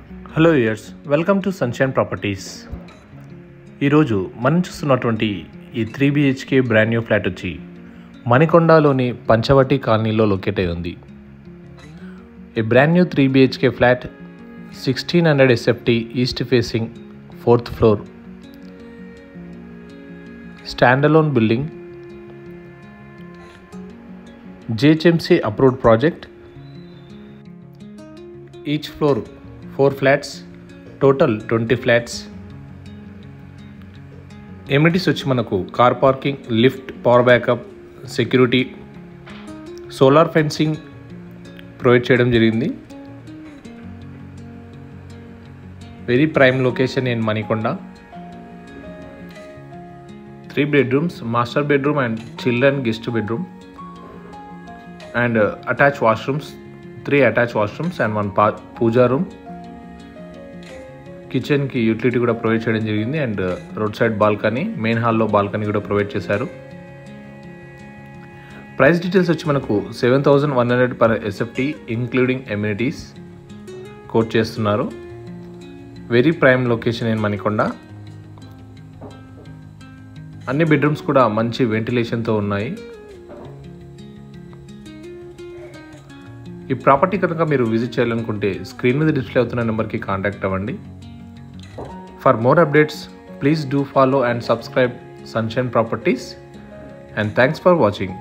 Hello years, welcome to sunshine properties. ఈరోజు మనం చూస్తున్నటువంటి ఈ 3 BHK బ్రాండ్ న్యూ ఫ్లాట్ వచ్చి మణికొండలోని పంచవటి కాలనీలో లొకేట్ అయి ఉంది. A brand new 3 BHK flat 1600 SFT east facing 4th floor standalone building, GHMC approved project. Each floor 4 flats, total 20 flats. Amenities వచ్చి మనకు car parking, lift, power backup, security, solar fencing provide చేయడం జరిగింది. Very prime location in Manikonda. 3 bedrooms, master bedroom and children guest bedroom and attach washrooms, 3 attach washrooms and 1 puja room. కిచెన్కి utility కూడా provide చేయడం జరిగింది and road side balcony, main హాల్లో balcony కూడా provide చేశారు. Price details వచ్చి మనకు 7,100 per SFT including amenities quote చేస్తున్నారు. Very prime location in Manikonda. అన్ని బెడ్రూమ్స్ కూడా మంచి వెంటిలేషన్తో ఉన్నాయి. ఈ ప్రాపర్టీ కనుక మీరు విజిట్ చేయాలనుకుంటే స్క్రీన్ మీద డిస్ప్లే అవుతున్న నెంబర్కి కాంటాక్ట్ అవ్వండి. For more updates, please do follow and subscribe Sunshine Properties, and thanks for watching.